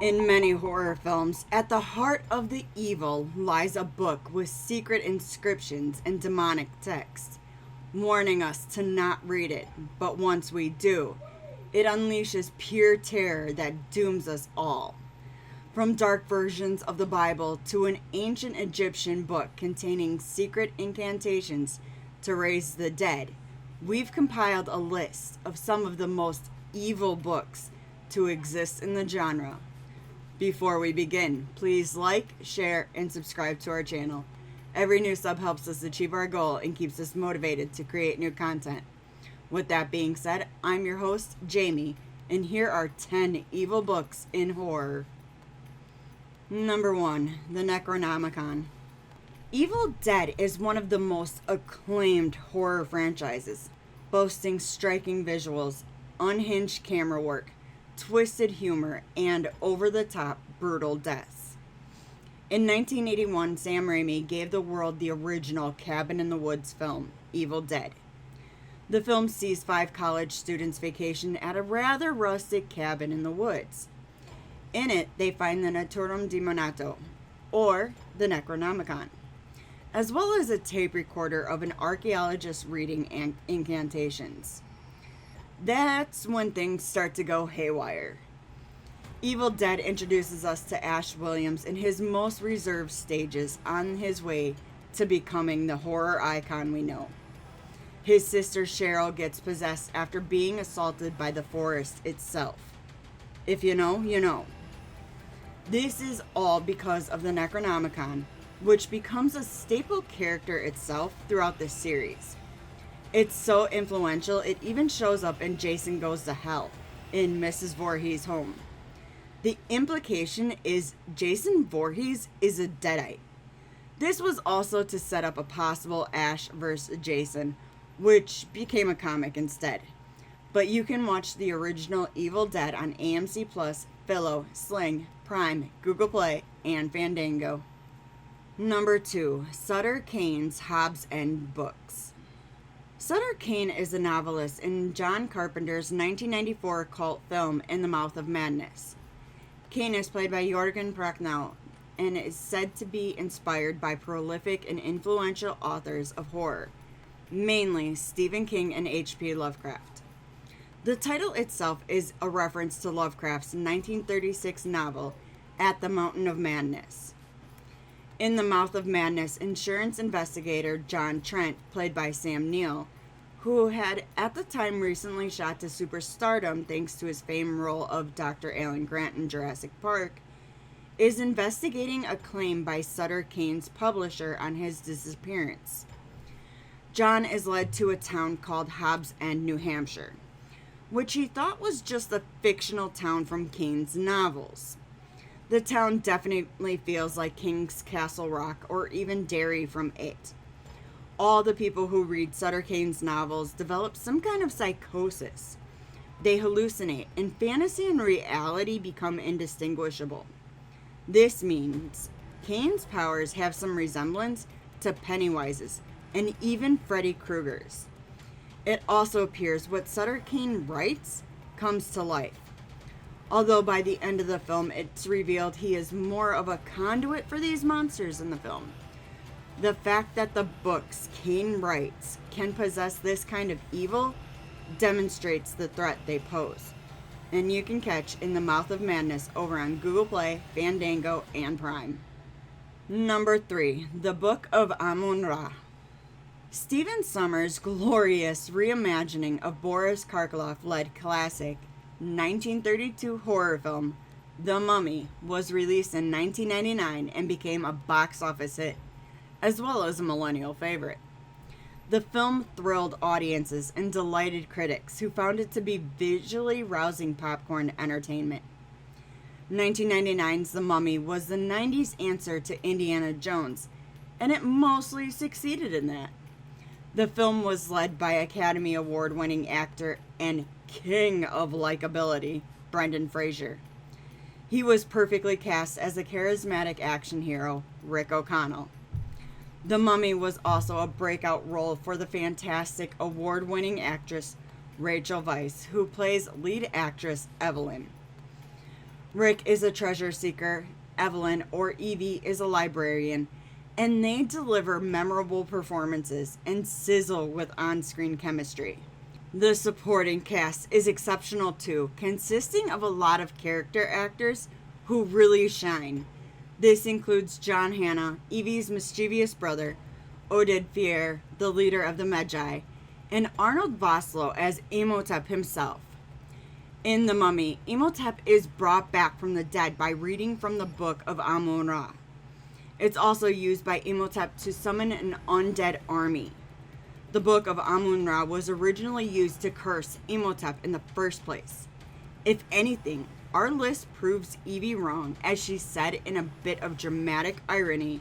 In many horror films, at the heart of the evil lies a book with secret inscriptions and demonic text, warning us to not read it. But once we do, it unleashes pure terror that dooms us all. From dark versions of the Bible to an ancient Egyptian book containing secret incantations to raise the dead, we've compiled a list of some of the most evil books to exist in the genre. Before we begin, please like, share, and subscribe to our channel. Every new sub helps us achieve our goal and keeps us motivated to create new content. With that being said, I'm your host, Jamie, and here are 10 evil books in horror. Number 1, The Necronomicon. Evil Dead is one of the most acclaimed horror franchises, boasting striking visuals, unhinged camera work, twisted humor, and over-the-top brutal deaths. In 1981, Sam Raimi gave the world the original Cabin in the Woods film, Evil Dead. The film sees 5 college students vacation at a rather rustic cabin in the woods. In it, they find the Naturum Demonato, or the Necronomicon, as well as a tape recorder of an archaeologist reading incantations. That's when things start to go haywire. Evil Dead introduces us to Ash Williams in his most reserved stages on his way to becoming the horror icon we know. His sister Cheryl gets possessed after being assaulted by the forest itself. If you know, you know. This is all because of the Necronomicon, which becomes a staple character itself throughout the series. It's so influential, it even shows up in Jason Goes to Hell, in Mrs. Voorhees' home. The implication is Jason Voorhees is a Deadite. This was also to set up a possible Ash vs. Jason, which became a comic instead. But you can watch the original Evil Dead on AMC Plus, Philo, Sling, Prime, Google Play, and Fandango. Number 2, Sutter Kane's Hobbs End Books. Sutter Kane is a novelist in John Carpenter's 1994 cult film In the Mouth of Madness. Kane is played by Jørgen Prochnow and is said to be inspired by prolific and influential authors of horror, mainly Stephen King and H.P. Lovecraft. The title itself is a reference to Lovecraft's 1936 novel, At the Mountain of Madness. In the Mouth of Madness, insurance investigator John Trent, played by Sam Neill, who had at the time recently shot to superstardom thanks to his famed role of Dr. Alan Grant in Jurassic Park, is investigating a claim by Sutter Kane's publisher on his disappearance. John is led to a town called Hobbs End, New Hampshire, which he thought was just a fictional town from Kane's novels. The town definitely feels like King's Castle Rock or even Derry from It. All the people who read Sutter Kane's novels develop some kind of psychosis. They hallucinate, and fantasy and reality become indistinguishable. This means Kane's powers have some resemblance to Pennywise's and even Freddy Krueger's. It also appears what Sutter Kane writes comes to life. Although by the end of the film, it's revealed he is more of a conduit for these monsters in the film. The fact that the books Kane writes can possess this kind of evil demonstrates the threat they pose. And you can catch In the Mouth of Madness over on Google Play, Fandango, and Prime. Number 3, The Book of Amun-Ra. Stephen Sommers' glorious reimagining of Boris Karloff-led classic 1932 horror film, The Mummy, was released in 1999 and became a box office hit, as well as a millennial favorite. The film thrilled audiences and delighted critics who found it to be visually rousing popcorn entertainment. 1999's The Mummy was the 90s answer to Indiana Jones, and it mostly succeeded in that. The film was led by Academy Award-winning actor and king of likability, Brendan Fraser. He was perfectly cast as a charismatic action hero, Rick O'Connell. The Mummy was also a breakout role for the fantastic award-winning actress Rachel Weisz, who plays lead actress Evelyn. Rick is a treasure seeker, Evelyn or Evie is a librarian, and they deliver memorable performances and sizzle with on screen chemistry. The supporting cast is exceptional too, consisting of a lot of character actors who really shine. This includes John Hannah, Evie's mischievous brother, Oded Fehr, the leader of the Magi, and Arnold Vosloo as Imhotep himself. In The Mummy, Imhotep is brought back from the dead by reading from the Book of Amun-Ra. It's also used by Imhotep to summon an undead army. The Book of Amun-Ra was originally used to curse Imhotep in the first place. If anything, our list proves Evie wrong, as she said in a bit of dramatic irony,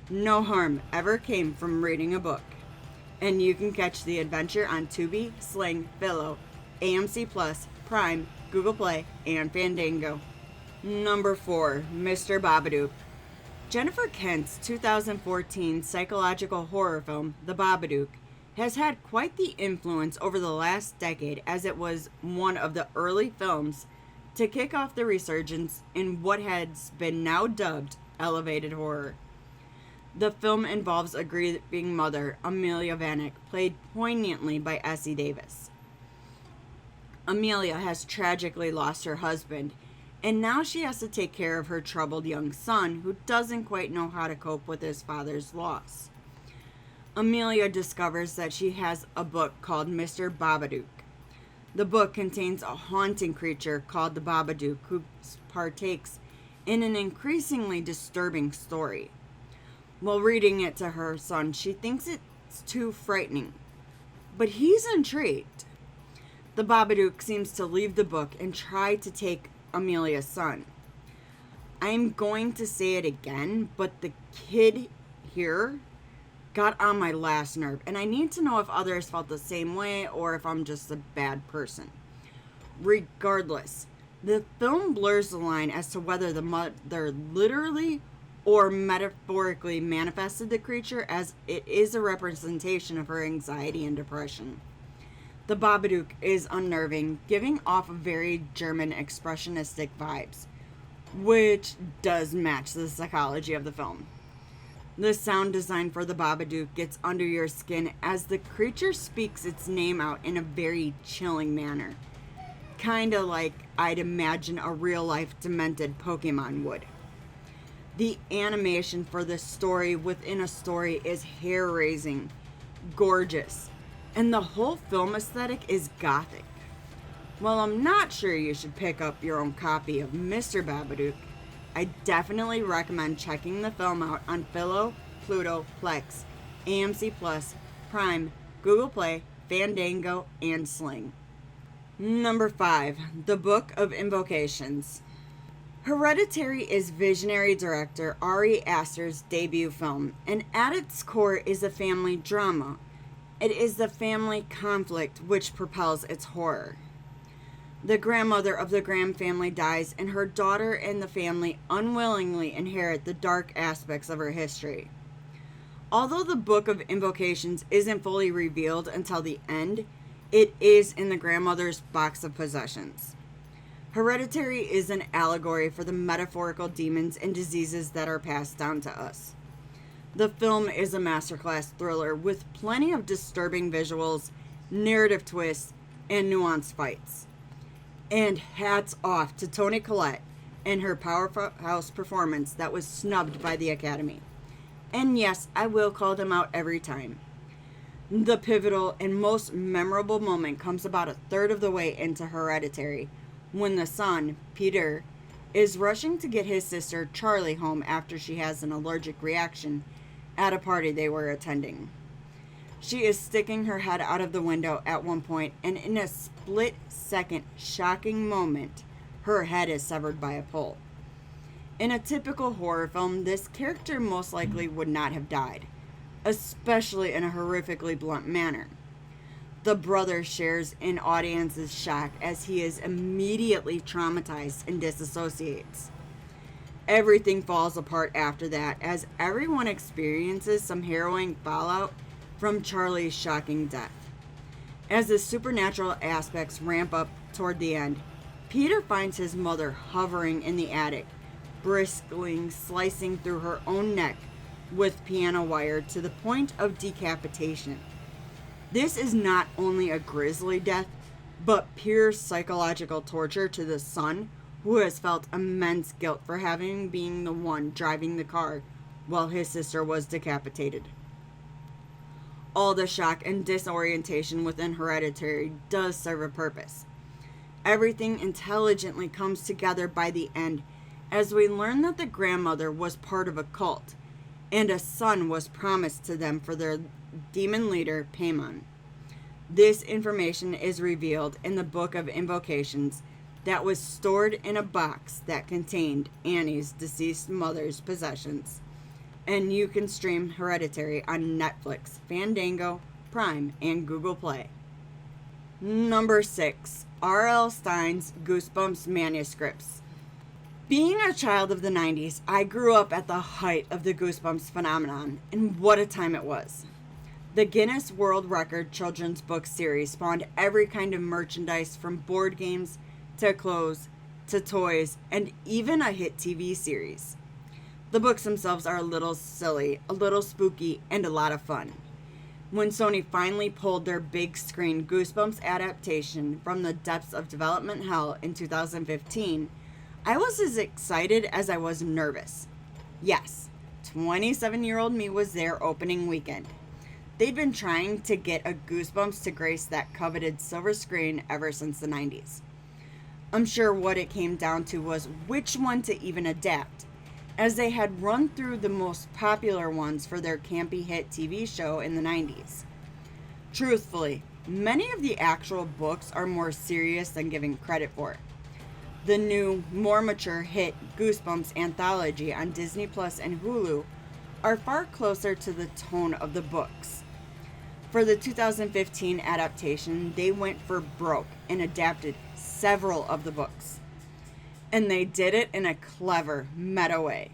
"No harm ever came from reading a book." And you can catch the adventure on Tubi, Sling, Philo, AMC Plus, Prime, Google Play, and Fandango. Number 4, Mr. Babadook. Jennifer Kent's 2014 psychological horror film, The Babadook, has had quite the influence over the last decade, as it was one of the early films to kick off the resurgence in what has been now dubbed elevated horror. The film involves a grieving mother, Amelia Vanek, played poignantly by Essie Davis. Amelia has tragically lost her husband, and now she has to take care of her troubled young son who doesn't quite know how to cope with his father's loss. Amelia discovers that she has a book called Mr. Babadook. The book contains a haunting creature called the Babadook who partakes in an increasingly disturbing story. While reading it to her son, she thinks it's too frightening, but he's intrigued. The Babadook seems to leave the book and try to take Amelia's son. I'm going to say it again, but the kid here got on my last nerve, and I need to know if others felt the same way or if I'm just a bad person. Regardless, the film blurs the line as to whether the mother literally or metaphorically manifested the creature, as it is a representation of her anxiety and depression. The Babadook is unnerving, giving off very German expressionistic vibes, which does match the psychology of the film. The sound design for the Babadook gets under your skin as the creature speaks its name out in a very chilling manner. Kinda like I'd imagine a real-life demented Pokemon would. The animation for this story within a story is hair-raising, gorgeous, and the whole film aesthetic is gothic. While I'm not sure you should pick up your own copy of Mr. Babadook, I definitely recommend checking the film out on Philo, Pluto, Plex, AMC Plus, Prime, Google Play, Fandango, and Sling. Number 5, The Book of Invocations. Hereditary is visionary director Ari Aster's debut film, and at its core is a family drama. It is the family conflict which propels its horror. The grandmother of the Graham family dies, and her daughter and the family unwillingly inherit the dark aspects of her history. Although the Book of Invocations isn't fully revealed until the end, it is in the grandmother's box of possessions. Hereditary is an allegory for the metaphorical demons and diseases that are passed down to us. The film is a masterclass thriller with plenty of disturbing visuals, narrative twists, and nuanced fights. And hats off to Toni Collette and her powerhouse performance that was snubbed by the Academy. And yes, I will call them out every time. The pivotal and most memorable moment comes about a third of the way into Hereditary, when the son, Peter, is rushing to get his sister Charlie home after she has an allergic reaction at a party they were attending. She is sticking her head out of the window at one point, and in a split-second shocking moment, her head is severed by a pole. In a typical horror film, this character most likely would not have died, especially in a horrifically blunt manner. The brother shares an audience's shock as he is immediately traumatized and disassociates. Everything falls apart after that, as everyone experiences some harrowing fallout from Charlie's shocking death. As the supernatural aspects ramp up toward the end, Peter finds his mother hovering in the attic, briskly slicing through her own neck with piano wire to the point of decapitation. This is not only a grisly death, but pure psychological torture to the son, who has felt immense guilt for having been the one driving the car while his sister was decapitated. All the shock and disorientation within Hereditary does serve a purpose. Everything intelligently comes together by the end as we learn that the grandmother was part of a cult and a son was promised to them for their demon leader, Paimon. This information is revealed in the Book of Invocations that was stored in a box that contained Annie's deceased mother's possessions. And you can stream Hereditary on Netflix, Fandango, Prime, and Google Play. Number 6. R.L. Stine's Goosebumps manuscripts. Being a child of the 90s, I grew up at the height of the Goosebumps phenomenon, and what a time it was. The Guinness World Record children's book series spawned every kind of merchandise from board games to clothes to toys and even a hit TV series. The books themselves are a little silly, a little spooky, and a lot of fun. When Sony finally pulled their big screen Goosebumps adaptation from the depths of development hell in 2015, I was as excited as I was nervous. Yes, 27-year-old me was there opening weekend. They'd been trying to get a Goosebumps to grace that coveted silver screen ever since the 90s. I'm sure what it came down to was which one to even adapt, as they had run through the most popular ones for their campy hit TV show in the 90s. Truthfully, many of the actual books are more serious than given credit for. The new, more mature hit Goosebumps anthology on Disney Plus and Hulu are far closer to the tone of the books. For the 2015 adaptation, they went for broke and adapted several of the books. And they did it in a clever, meta way.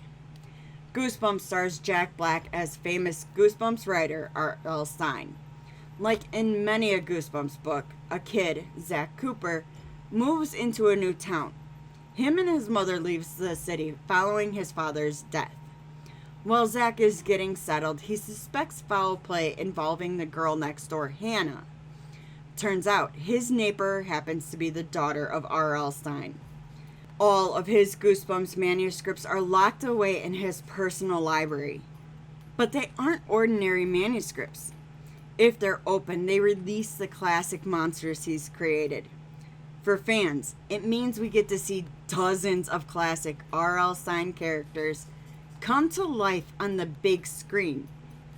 Goosebumps stars Jack Black as famous Goosebumps writer R.L. Stine. Like in many a Goosebumps book, a kid, Zach Cooper, moves into a new town. Him and his mother leaves the city following his father's death. While Zach is getting settled, he suspects foul play involving the girl next door, Hannah. Turns out, his neighbor happens to be the daughter of R.L. Stine. All of his Goosebumps manuscripts are locked away in his personal library. But they aren't ordinary manuscripts. If they're open, they release the classic monsters he's created. For fans, it means we get to see dozens of classic R.L. Stine characters come to life on the big screen,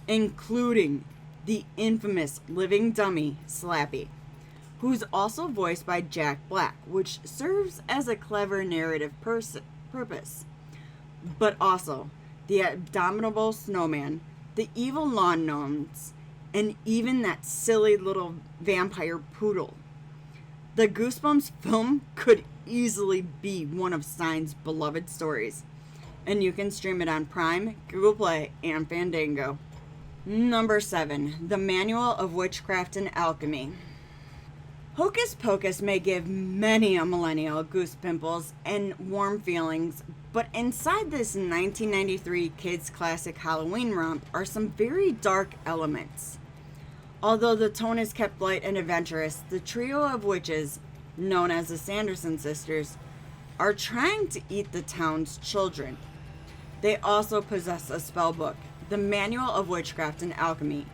including the infamous living dummy, Slappy, who's also voiced by Jack Black, which serves as a clever narrative purpose. But also, the abominable snowman, the evil lawn gnomes, and even that silly little vampire poodle. The Goosebumps film could easily be one of Stine's beloved stories, and you can stream it on Prime, Google Play, and Fandango. Number 7. The Manual of Witchcraft and Alchemy. Hocus Pocus may give many a millennial goose pimples and warm feelings, but inside this 1993 kids' classic Halloween romp are some very dark elements. Although the tone is kept light and adventurous, the trio of witches, known as the Sanderson sisters, are trying to eat the town's children. They also possess a spell book, the Manual of Witchcraft and Alchemy,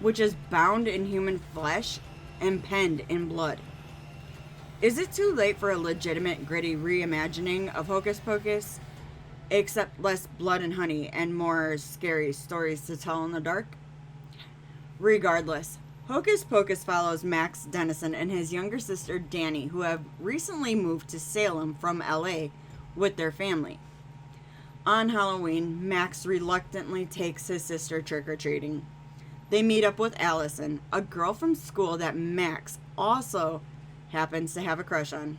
which is bound in human flesh and penned in blood. Is it too late for a legitimate, gritty reimagining of Hocus Pocus? Except less blood and honey and more scary stories to tell in the dark? Regardless, Hocus Pocus follows Max Dennison and his younger sister Danny, who have recently moved to Salem from LA with their family. On Halloween, Max reluctantly takes his sister trick-or-treating. They meet up with Allison, a girl from school that Max also happens to have a crush on.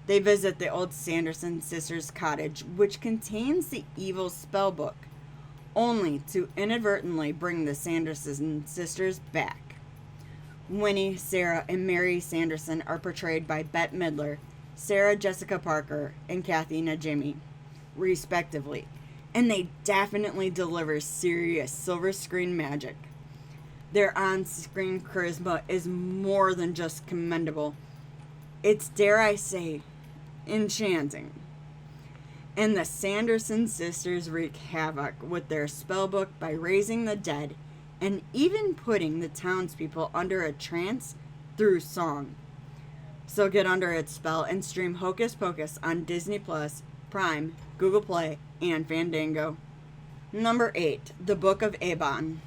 They visit the old Sanderson sisters' cottage, which contains the evil spell book, only to inadvertently bring the Sanderson sisters back. Winnie, Sarah, and Mary Sanderson are portrayed by Bette Midler, Sarah Jessica Parker and Kathy Najimy, respectively, and they definitely deliver serious silver screen magic. Their on-screen charisma is more than just commendable. It's, dare I say, enchanting. And the Sanderson sisters wreak havoc with their spellbook by raising the dead and even putting the townspeople under a trance through song. So get under its spell and stream Hocus Pocus on Disney Plus, Prime, Google Play, and Fandango. Number 8, The Book of Eban.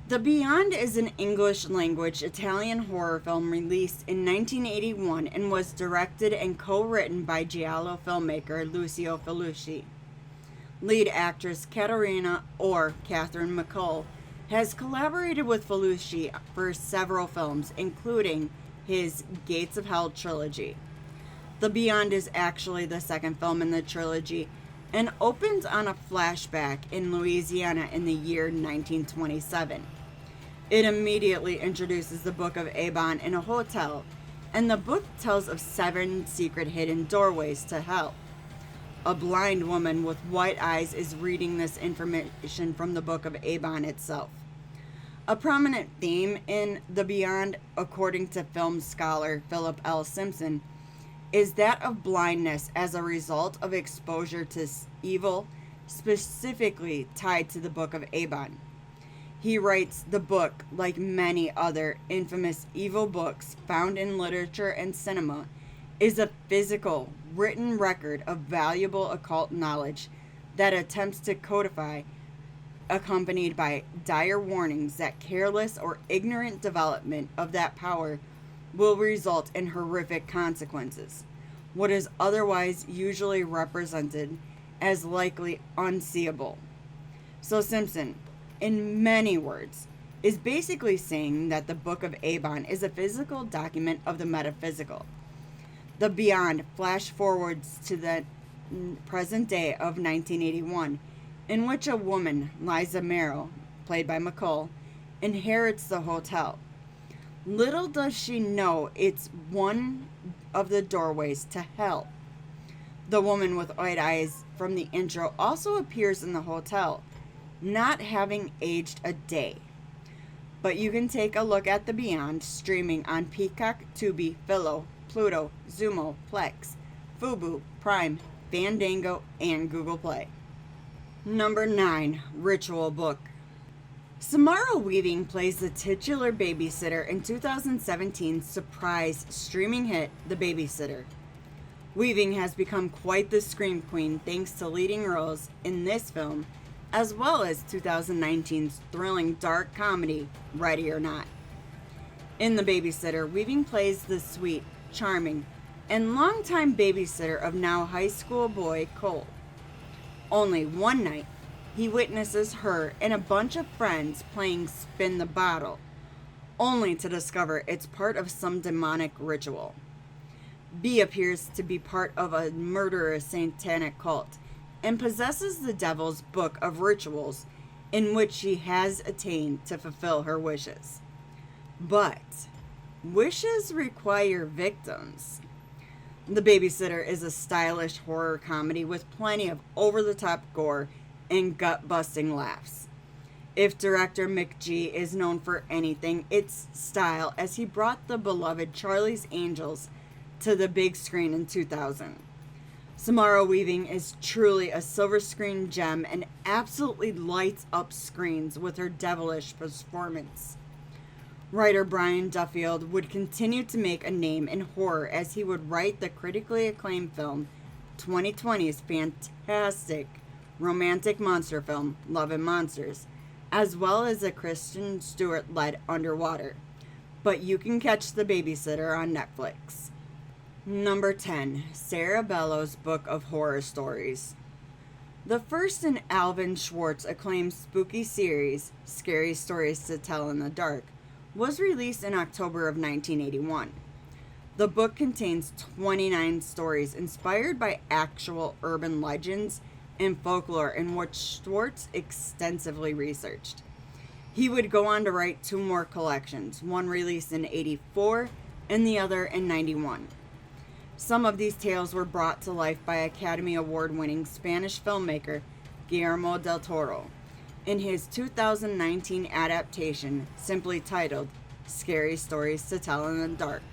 The Beyond is an English-language Italian horror film released in 1981 and was directed and co-written by giallo filmmaker Lucio Fulci. Lead actress Caterina, or Catherine McCall, has collaborated with Fulci for several films, including his Gates of Hell trilogy. The Beyond is actually the second film in the trilogy and opens on a flashback in Louisiana in the year 1927. It immediately introduces the Book of Eban in a hotel, and the book tells of 7 secret hidden doorways to hell. A blind woman with white eyes is reading this information from the Book of Eban itself. A prominent theme in The Beyond, according to film scholar Philip L. Simpson, is that of blindness as a result of exposure to evil, specifically tied to the Book of Eban. He writes, the book, like many other infamous evil books found in literature and cinema, is a physical, written record of valuable occult knowledge that attempts to codify, accompanied by dire warnings that careless or ignorant development of that power will result in horrific consequences, what is otherwise usually represented as likely unseeable. So Simpson, in many words, is basically saying that the Book of Eban is a physical document of the metaphysical. The Beyond flash forwards to the present day of 1981, in which a woman, Liza Merrill, played by McCall, inherits the hotel. Little does she know it's one of the doorways to hell. The woman with white eyes from the intro also appears in the hotel, not having aged a day. But you can take a look at The Beyond streaming on Peacock, Tubi, Philo, Pluto, Zumo, Plex, Fubu, Prime, Fandango, and Google Play. Number 9, Ritual Book. Samara Weaving plays the titular babysitter in 2017's surprise streaming hit, The Babysitter. Weaving has become quite the scream queen thanks to leading roles in this film, as well as 2019's thrilling dark comedy, Ready or Not. In The Babysitter, Weaving plays the sweet, charming, and longtime babysitter of now high school boy Cole. Only one night, he witnesses her and a bunch of friends playing Spin the Bottle, only to discover it's part of some demonic ritual. B appears to be part of a murderous satanic cult and possesses the devil's book of rituals in which she has attained to fulfill her wishes. But wishes require victims. The Babysitter is a stylish horror comedy with plenty of over-the-top gore and gut-busting laughs. If director McG is known for anything, it's style, as he brought the beloved Charlie's Angels to the big screen in 2000. Samara Weaving is truly a silver screen gem and absolutely lights up screens with her devilish performance. Writer Brian Duffield would continue to make a name in horror as he would write the critically acclaimed film 2020's fantastic romantic monster film, Love and Monsters, as well as a Kristen Stewart-led Underwater. But you can catch The Babysitter on Netflix. Number 10, Sarah Bellows' Book of Horror Stories. The first in Alvin Schwartz's acclaimed spooky series, Scary Stories to Tell in the Dark, was released in October of 1981. The book contains 29 stories inspired by actual urban legends and folklore in which Schwartz extensively researched. He would go on to write 2 more collections, one released in '84 and the other in '91. Some of these tales were brought to life by Academy Award-winning Spanish filmmaker Guillermo del Toro in his 2019 adaptation simply titled Scary Stories to Tell in the Dark.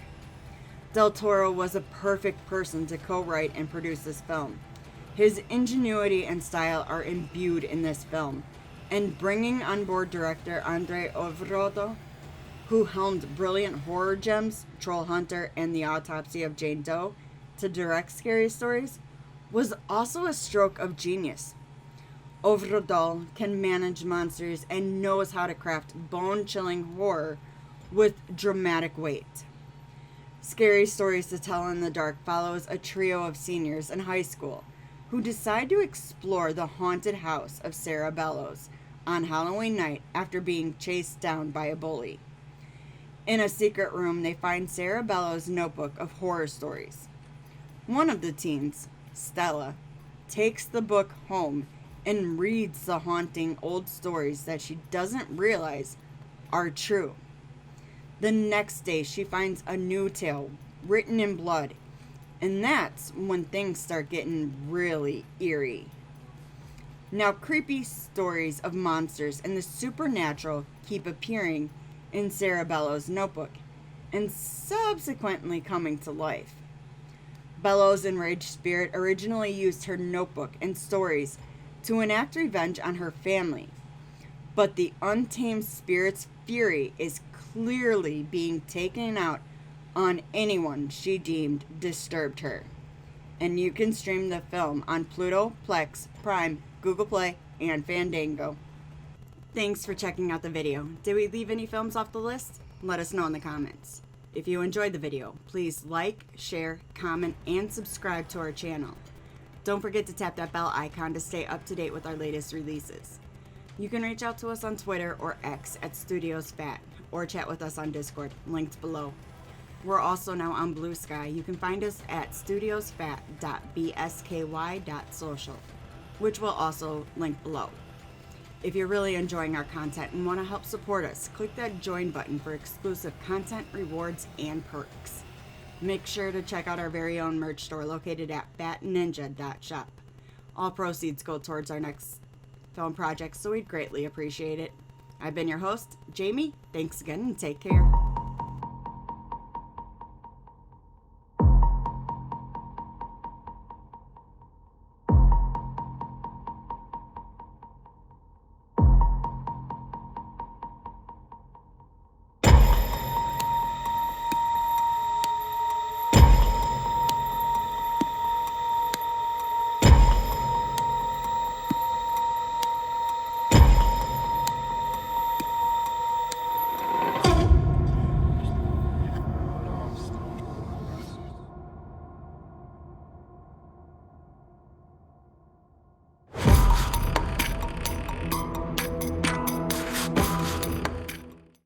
Del Toro was a perfect person to co-write and produce this film. His ingenuity and style are imbued in this film, and bringing on board director Andre Ovrodo, who helmed brilliant horror gems Troll Hunter and The Autopsy of Jane Doe, to direct Scary Stories, was also a stroke of genius. Ovrodo can manage monsters and knows how to craft bone-chilling horror with dramatic weight. Scary Stories to Tell in the Dark follows a trio of seniors in high school who decide to explore the haunted house of Sarah Bellows on Halloween night after being chased down by a bully. In a secret room, they find Sarah Bellows' notebook of horror stories. One of the teens, Stella, takes the book home and reads the haunting old stories that she doesn't realize are true. The next day, she finds a new tale written in blood, and that's when things start getting really eerie. Now, creepy stories of monsters and the supernatural keep appearing in Sarah Bellows' notebook and subsequently coming to life. Bellows' enraged spirit originally used her notebook and stories to enact revenge on her family, but the untamed spirit's fury is clearly being taken out on anyone she deemed disturbed her. And you can stream the film on Pluto, Plex, Prime, Google Play, and Fandango. Thanks for checking out the video. Did we leave any films off the list? Let us know in the comments. If you enjoyed the video, please like, share, comment, and subscribe to our channel. Don't forget to tap that bell icon to stay up to date with our latest releases. You can reach out to us on Twitter or X at Studios Fat, or chat with us on Discord, linked below. We're also now on Blue Sky. You can find us at studiosfat.bsky.social, which will also link below. If you're really enjoying our content and want to help support us, click that join button for exclusive content, rewards, and perks. Make sure to check out our very own merch store located at batninja.shop. All proceeds go towards our next film project, so we'd greatly appreciate it. I've been your host, Jamie. Thanks again and take care.